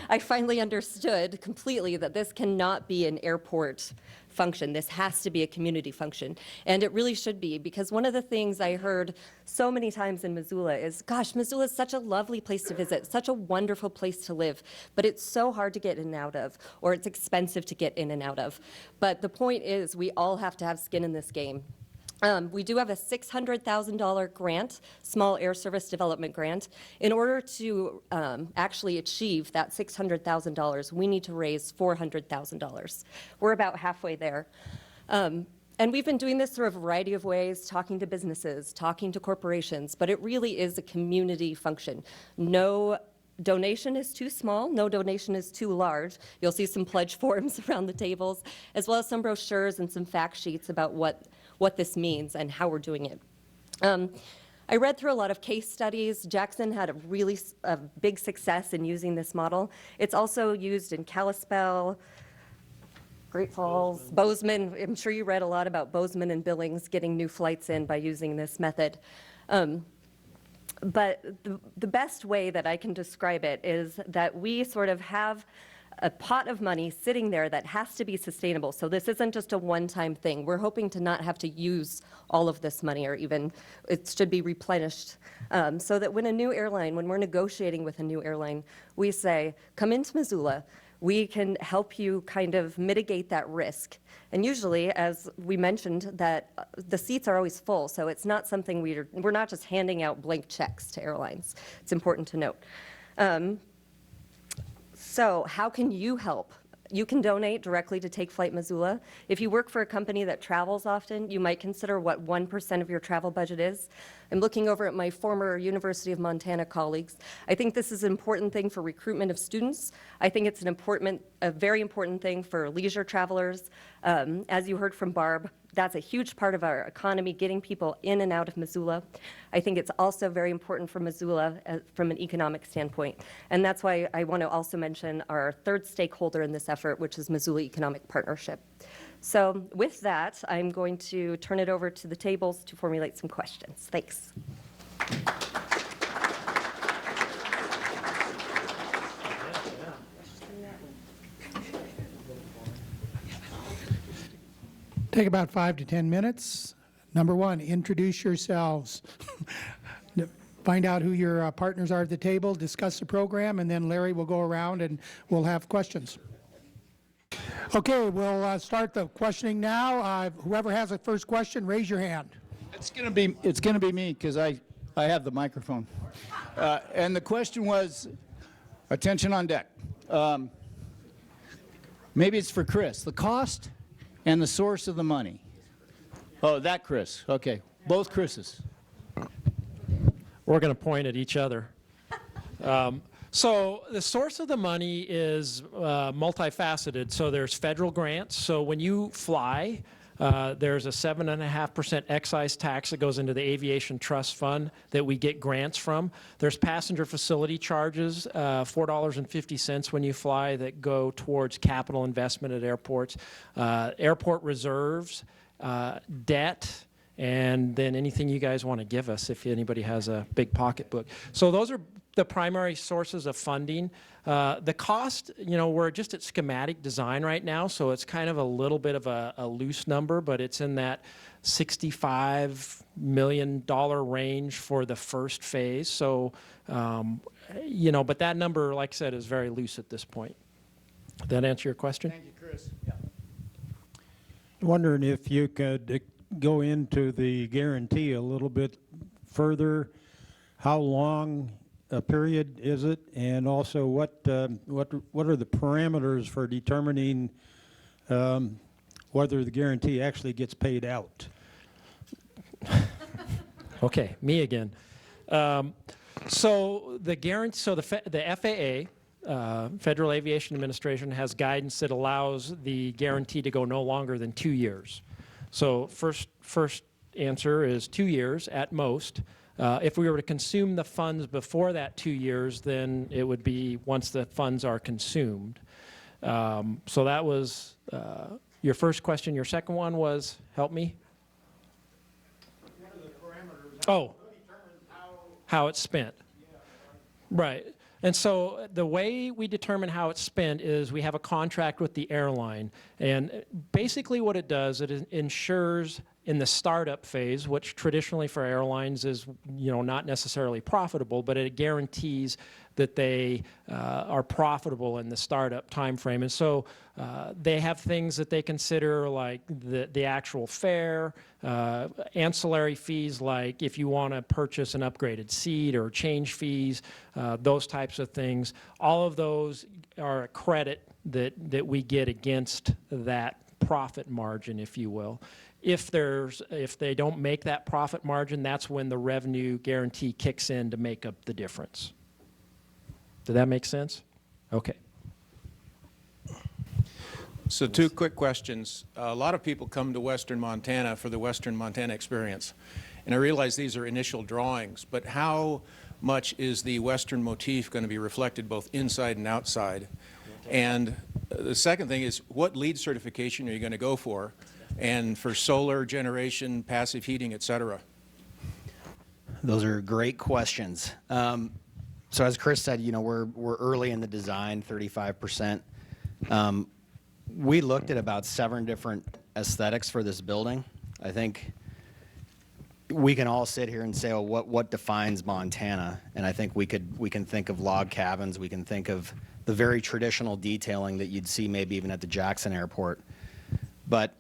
Speaker 6: I finally understood completely that this cannot be an airport function. This has to be a community function. And it really should be, because one of the things I heard so many times in Missoula is, gosh, Missoula is such a lovely place to visit, such a wonderful place to live, but it's so hard to get in and out of, or it's expensive to get in and out of. But the point is, we all have to have skin in this game. We do have a $600,000 grant, small air service development grant. In order to actually achieve that $600,000, we need to raise $400,000. We're about halfway there. And we've been doing this through a variety of ways, talking to businesses, talking to corporations, but it really is a community function. No donation is too small, no donation is too large. You'll see some pledge forms around the tables, as well as some brochures and some fact sheets about what this means and how we're doing it. I read through a lot of case studies. Jackson had a big success in using this model. It's also used in Kalispell, Great Falls, Bozeman. I'm sure you read a lot about Bozeman and Billings getting new flights in by using this method. But the best way that I can describe it is that we sort of have a pot of money sitting there that has to be sustainable. So this isn't just a one-time thing. We're hoping to not have to use all of this money, or even it should be replenished, so that when we're negotiating with a new airline, we say, come into Missoula. We can help you kind of mitigate that risk. And usually, as we mentioned, that the seats are always full, so it's not something we're not just handing out blank checks to airlines. It's important to note. So how can you help? You can donate directly to Take Flight Missoula. If you work for a company that travels often, you might consider what 1% of your travel budget is. I'm looking over at my former University of Montana colleagues. I think this is an important thing for recruitment of students. I think it's a very important thing for leisure travelers. As you heard from Barb, that's a huge part of our economy, getting people in and out of Missoula. I think it's also very important for Missoula from an economic standpoint. And that's why I want to also mention our third stakeholder in this effort, which is Missoula Economic Partnership. So with that, I'm going to turn it over to the tables to formulate some questions. Thanks.
Speaker 1: Take about 5 to 10 minutes. Number one, introduce yourselves. Find out who your partners are at the table, discuss the program, and then Larry will go around and we'll have questions. Okay, we'll start the questioning now. Whoever has a first question, raise your hand.
Speaker 7: It's gonna be me, because I have the microphone. And the question was, attention on deck. Maybe it's for Cris. The cost and the source of the money. Oh, that Cris. Okay, both Crises.
Speaker 4: We're going to point at each other. So the source of the money is multifaceted. So there's federal grants. So when you fly, there's a 7.5% excise tax that goes into the Aviation Trust Fund that we get grants from. There's passenger facility charges, $4.50 when you fly, that go towards capital investment at airports. Airport reserves debt, and then anything you guys want to give us if anybody has a big pocketbook. So those are the primary sources of funding. The cost, we're just at schematic design right now, so it's kind of a little bit of a loose number, but it's in that $65 million range for the first phase. So, but that number, like I said, is very loose at this point. Did that answer your question?
Speaker 1: Thank you, Cris.
Speaker 8: Wondering if you could go into the guarantee a little bit further. How long a period is it, and also what are the parameters for determining whether the guarantee actually gets paid out?
Speaker 4: Okay, me again. So the FAA, Federal Aviation Administration, has guidance that allows the guarantee to go no longer than 2 years. So first answer is 2 years at most. If we were to consume the funds before that 2 years, then it would be once the funds are consumed. So that was your first question. Your second one was, help me? What are the parameters? Oh, how it's spent. Right. And so the way we determine how it's spent is we have a contract with the airline. And basically what it does, it ensures in the startup phase, which traditionally for airlines is not necessarily profitable, but it guarantees that they are profitable in the startup time frame. And so they have things that they consider like the actual fare, ancillary fees like if you want to purchase an upgraded seat or change fees, those types of things. All of those are a credit that we get against that profit margin, if you will. If they don't make that profit margin, that's when the revenue guarantee kicks in to make up the difference. Did that make sense? Okay.
Speaker 9: So 2 quick questions. A lot of people come to Western Montana for the Western Montana experience. And I realize these are initial drawings, but how much is the Western motif going to be reflected both inside and outside? And the second thing is, what LEED certification are you going to go for? And for solar generation, passive heating, et cetera?
Speaker 5: Those are great questions. So as Cris said, we're early in the design, 35%. We looked at about 7 different aesthetics for this building. I think we can all sit here and say, oh, what defines Montana? And I think we can think of log cabins. We can think of the very traditional detailing that you'd see maybe even at the Jackson Airport. But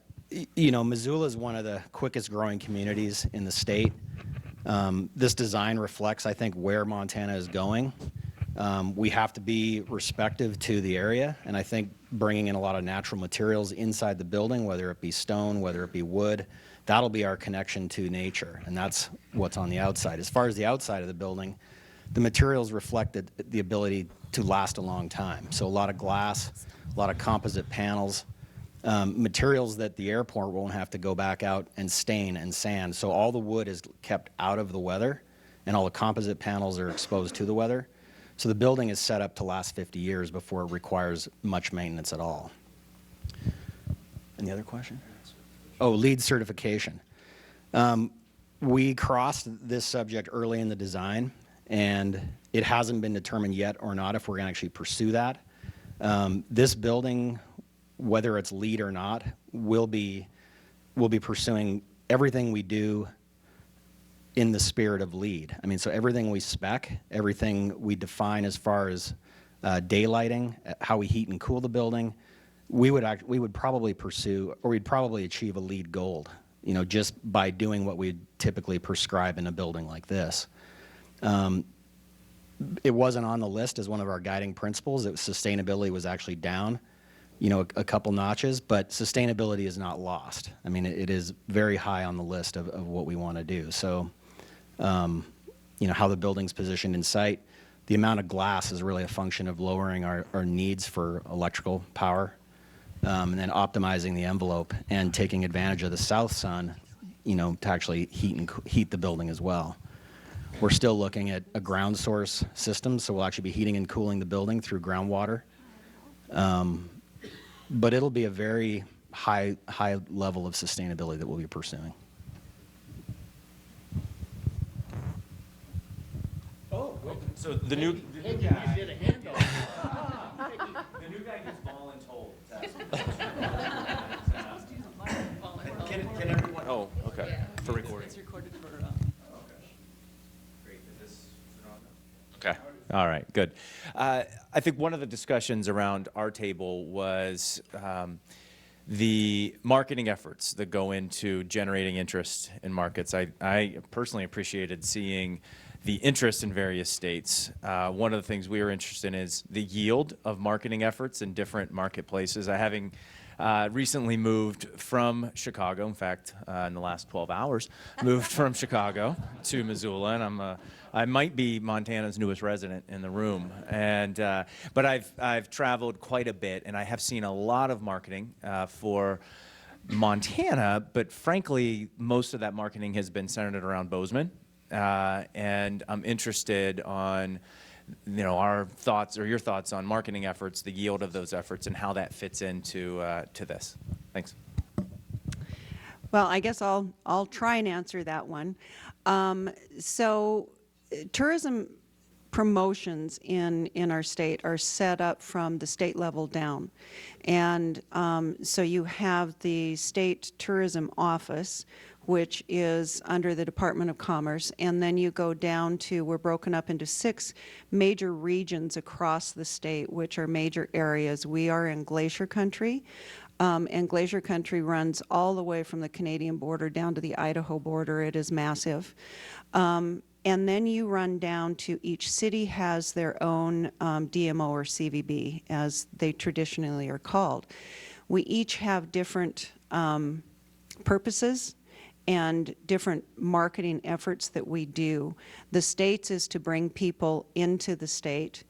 Speaker 5: Missoula is one of the quickest growing communities in the state. This design reflects, I think, where Montana is going. We have to be respective to the area, and I think bringing in a lot of natural materials inside the building, whether it be stone, whether it be wood, that'll be our connection to nature, and that's what's on the outside. As far as the outside of the building, the materials reflect the ability to last a long time. So a lot of glass, a lot of composite panels, materials that the airport won't have to go back out and stain and sand. So all the wood is kept out of the weather, and all the composite panels are exposed to the weather. So the building is set up to last 50 years before it requires much maintenance at all. Any other question? Oh, LEED certification. We crossed this subject early in the design, and it hasn't been determined yet or not if we're going to actually pursue that. This building, whether it's LEED or not, we'll be pursuing everything we do in the spirit of LEED. I mean, so everything we spec, everything we define as far as daylighting, how we heat and cool the building, we would probably pursue, or we'd probably achieve a LEED Gold, just by doing what we typically prescribe in a building like this. It wasn't on the list as one of our guiding principles. Sustainability was actually down, a couple notches, but sustainability is not lost. I mean, it is very high on the list of what we want to do. So, how the building's positioned in site, the amount of glass is really a function of lowering our needs for electrical power, and then optimizing the envelope and taking advantage of the south sun, to actually heat the building as well. We're still looking at a ground source system, so we'll actually be heating and cooling the building through groundwater. But it'll be a very high level of sustainability that we'll be pursuing.
Speaker 10: So the new guy. The new guy gets voluntold. Can everyone? Oh, okay. Yeah. For recording. It's recorded for. Okay. Great. Is this on? Okay. All right. Good. I think one of the discussions around our table was the marketing efforts that go into generating interest in markets. I personally appreciated seeing the interest in various states. One of the things we were interested in is the yield of marketing efforts in different marketplaces. Having recently moved from Chicago, in fact, in the last 12 hours, moved from Chicago to Missoula, and I might be Montana's newest resident in the room. And but I've traveled quite a bit, and I have seen a lot of marketing for Montana. But frankly, most of that marketing has been centered around Bozeman. And I'm interested on, our thoughts or your thoughts on marketing efforts, the yield of those efforts, and how that fits into to this. Thanks.
Speaker 3: Well, I guess I'll try and answer that one. So tourism promotions in our state are set up from the state level down. And so you have the State Tourism Office, which is under the Department of Commerce, and then you go down to, we're broken up into 6 major regions across the state, which are major areas. We are in Glacier Country, and Glacier Country runs all the way from the Canadian border down to the Idaho border. It is massive. And then you run down to each city has their own DMO or CVB, as they traditionally are called. We each have different purposes and different marketing efforts that we do. The state's is to bring people into the state.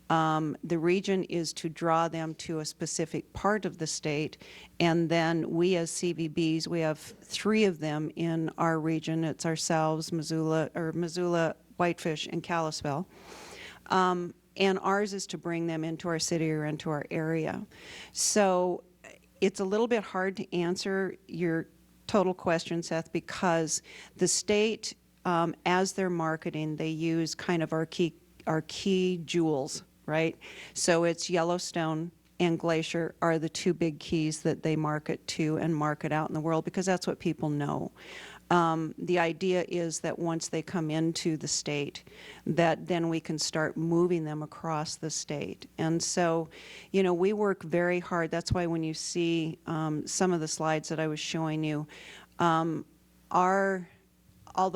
Speaker 3: The region is to draw them to a specific part of the state. And then we as CVBs, we have 3 of them in our region. It's ourselves, Missoula, Whitefish, and Kalispell. And ours is to bring them into our city or into our area. So it's a little bit hard to answer your total question, Seth, because the state, as they're marketing, they use kind of our key jewels, right? So it's Yellowstone and Glacier are the 2 big keys that they market to and market out in the world, because that's what people know. The idea is that once they come into the state, that then we can start moving them across the state. And so, we work very hard. That's why when you see some of the slides that I was showing you, although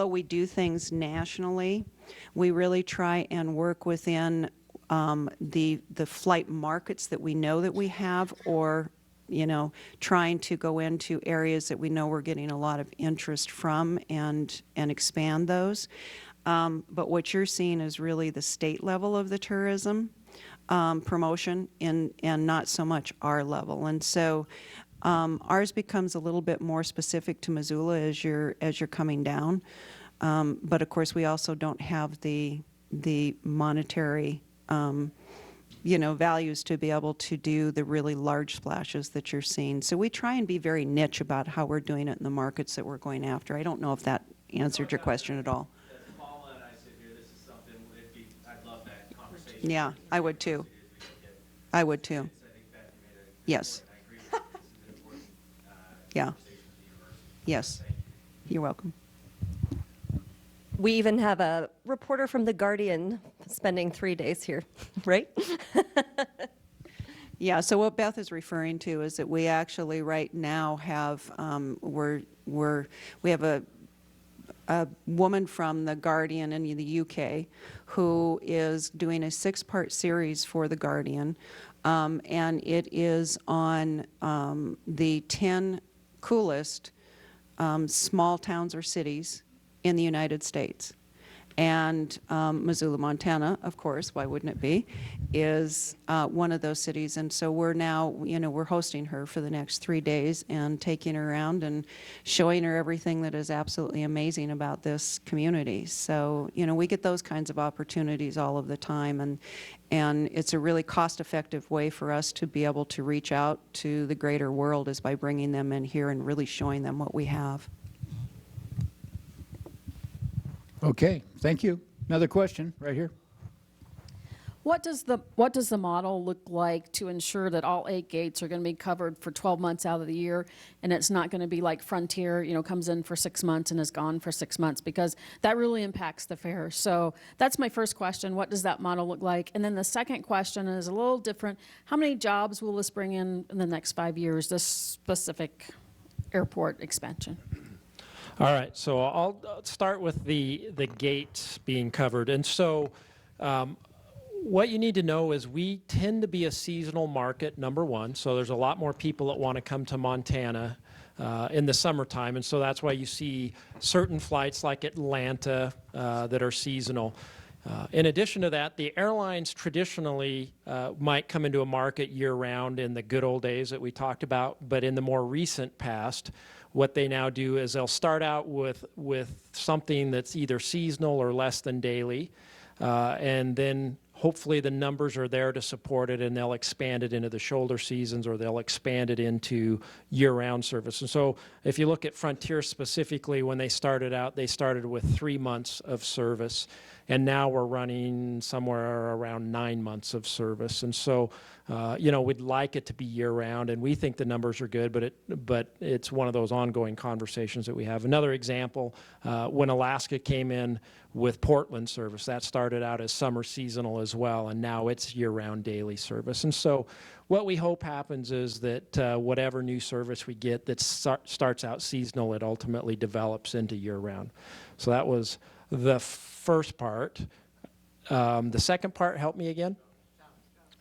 Speaker 3: we do things nationally, we really try and work within the flight markets that we know that we have, or trying to go into areas that we know we're getting a lot of interest from and expand those. But what you're seeing is really the state level of the tourism promotion and not so much our level. And so ours becomes a little bit more specific to Missoula as you're coming down. But of course, we also don't have the monetary values to be able to do the really large splashes that you're seeing. So we try and be very niche about how we're doing it in the markets that we're going after. I don't know if that answered your question at all.
Speaker 10: As Paula and I sit here, this is something I'd love that conversation.
Speaker 3: Yeah, I would too. I would too.
Speaker 10: I think Beth, you made a good
Speaker 3: Yes.
Speaker 10: point. I agree with you. This is an important
Speaker 3: Yeah.
Speaker 10: conversation for the university.
Speaker 3: Yes.
Speaker 10: Thank you.
Speaker 3: You're welcome.
Speaker 6: We even have a reporter from The Guardian spending 3 days here, right?
Speaker 3: Yeah, so what Beth is referring to is that we actually right now have, we have a woman from The Guardian in the UK who is doing a 6-part series for The Guardian, and it is on the 10 coolest small towns or cities in the United States. And Missoula, Montana, of course, why wouldn't it be, is one of those cities. And so we're now, we're hosting her for the next 3 days and taking her around and showing her everything that is absolutely amazing about this community. So, we get those kinds of opportunities all of the time. And it's a really cost-effective way for us to be able to reach out to the greater world is by bringing them in here and really showing them what we have.
Speaker 7: Okay, thank you. Another question right here.
Speaker 11: What does the model look like to ensure that all 8 gates are going to be covered for 12 months out of the year, and it's not going to be like Frontier, comes in for 6 months and is gone for 6 months, because that really impacts the fare. So that's my first question. What does that model look like? And then the second question is a little different. How many jobs will this bring in the next 5 years, this specific airport expansion?
Speaker 4: All right, so I'll start with the gates being covered. And so what you need to know is we tend to be a seasonal market, number one. So there's a lot more people that want to come to Montana in the summertime. And so that's why you see certain flights like Atlanta that are seasonal. In addition to that, the airlines traditionally might come into a market year-round in the good old days that we talked about, but in the more recent past, what they now do is they'll start out with something that's either seasonal or less than daily, and then hopefully the numbers are there to support it, and they'll expand it into the shoulder seasons, or they'll expand it into year-round service. And so if you look at Frontier specifically, when they started out, they started with 3 months of service, and now we're running somewhere around 9 months of service. And so, we'd like it to be year-round, and we think the numbers are good, but it's one of those ongoing conversations that we have. Another example, when Alaska came in with Portland service, that started out as summer seasonal as well, and now it's year-round daily service. And so what we hope happens is that whatever new service we get that starts out seasonal, it ultimately develops into year-round. So that was the first part. The second part, help me again?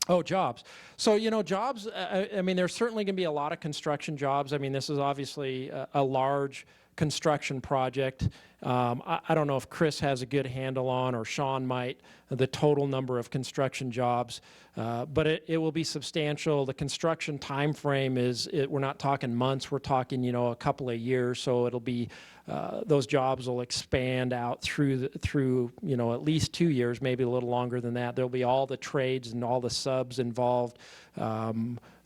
Speaker 4: Oh, jobs. So, jobs, there's certainly going to be a lot of construction jobs. This is obviously a large construction project. I don't know if Cris has a good handle on, or Sean might, the total number of construction jobs, but it will be substantial. The construction time frame we're not talking months, we're talking, a couple of years. So it'll be, those jobs will expand out through at least 2 years, maybe a little longer than that. There'll be all the trades and all the subs involved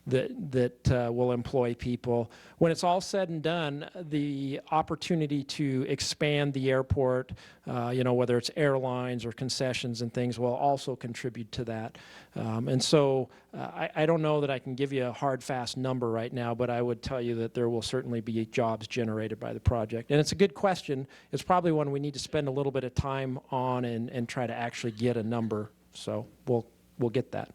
Speaker 4: that will employ people. When it's all said and done, the opportunity to expand the airport, whether it's airlines or concessions and things, will also contribute to that. And so I don't know that I can give you a hard, fast number right now, but I would tell you that there will certainly be jobs generated by the project. And it's a good question. It's probably one we need to spend a little bit of time on and try to actually get a number. So we'll get that.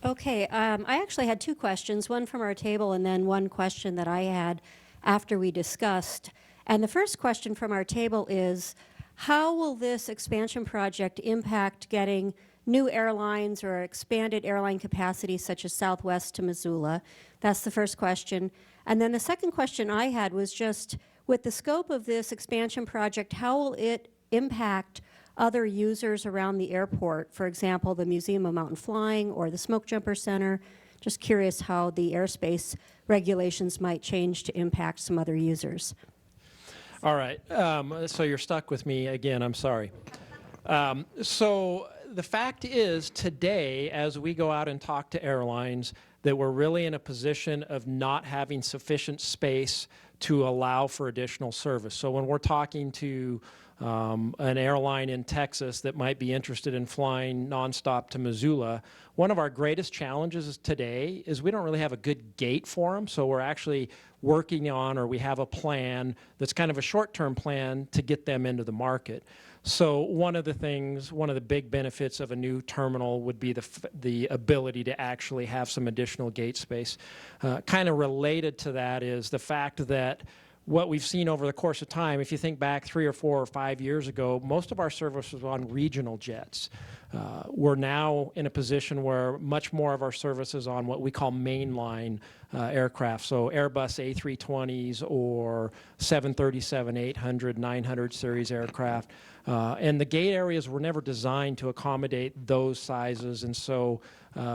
Speaker 12: Okay, I actually had 2 questions, one from our table and then one question that I had after we discussed. And the first question from our table is, how will this expansion project impact getting new airlines or expanded airline capacity such as Southwest to Missoula? That's the first question. And then the second question I had was just, with the scope of this expansion project, how will it impact other users around the airport, for example, the Museum of Mountain Flying or the Smoke Jumper Center? Just curious how the airspace regulations might change to impact some other users.
Speaker 4: All right, so you're stuck with me again, I'm sorry. So the fact is, today, as we go out and talk to airlines, that we're really in a position of not having sufficient space to allow for additional service. So when we're talking to an airline in Texas that might be interested in flying nonstop to Missoula, one of our greatest challenges today is we don't really have a good gate for them. So we're actually working on, or we have a plan that's kind of a short-term plan to get them into the market. So one of the big benefits of a new terminal would be the ability to actually have some additional gate space. Kind of related to that is the fact that what we've seen over the course of time, if you think back 3 or 4 or 5 years ago, most of our service was on regional jets. We're now in a position where much more of our service is on what we call mainline aircraft, so Airbus A320s or 737-800, 900 series aircraft. And the gate areas were never designed to accommodate those sizes, and so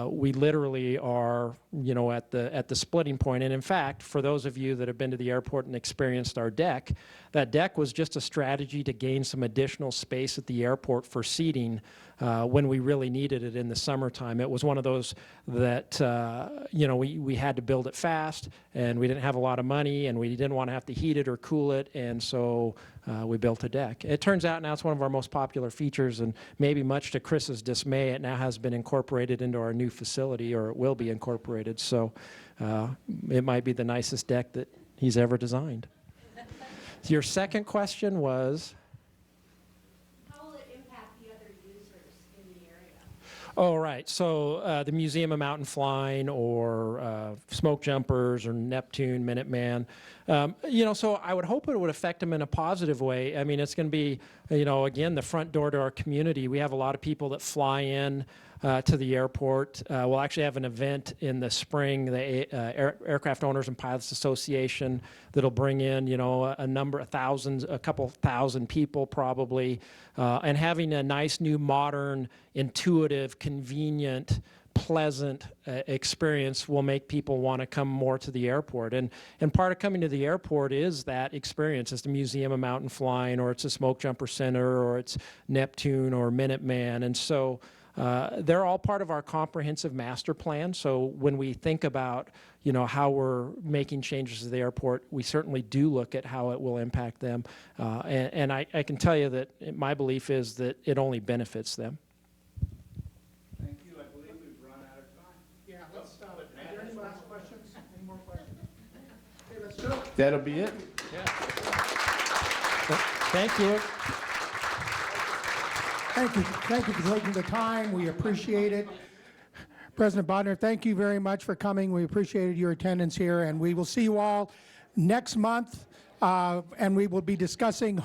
Speaker 4: we literally are, at the splitting point. And in fact, for those of you that have been to the airport and experienced our deck, that deck was just a strategy to gain some additional space at the airport for seating when we really needed it in the summertime. It was one of those that, we had to build it fast, and we didn't have a lot of money, and we didn't want to have to heat it or cool it, and so we built a deck. It turns out now it's one of our most popular features, and maybe much to Chris's dismay, it now has been incorporated into our new facility, or it will be incorporated. So it might be the nicest deck that he's ever designed. Your second question was?
Speaker 12: How will it impact the other users in the area?
Speaker 4: Oh, right. So the Museum of Mountain Flying or Smoke Jumpers or Neptune, Minuteman. So I would hope it would affect them in a positive way. I mean, it's going to be, again, the front door to our community. We have a lot of people that fly in to the airport. We'll actually have an event in the spring, the Aircraft Owners and Pilots Association, that'll bring in, a couple thousand people probably, and having a nice new modern, intuitive, convenient, pleasant experience will make people want to come more to the airport. And part of coming to the airport is that experience. It's the Museum of Mountain Flying, or it's a Smoke Jumper Center, or it's Neptune or Minuteman. And so they're all part of our comprehensive master plan. So when we think about, how we're making changes to the airport, we certainly do look at how it will impact them. And I can tell you that my belief is that it only benefits them.
Speaker 7: Thank you. I believe we've run out of time.
Speaker 1: Yeah, let's stop. Are there any last questions? Any more questions? Okay, let's do it.
Speaker 7: That'll be it.
Speaker 4: Thank you.
Speaker 1: Thank you. Thank you for taking the time. We appreciate it. President Bodner, thank you very much for coming. We appreciated your attendance here, and we will see you all next month, and we will be discussing the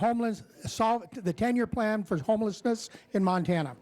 Speaker 1: 10-year plan for homelessness in Montana.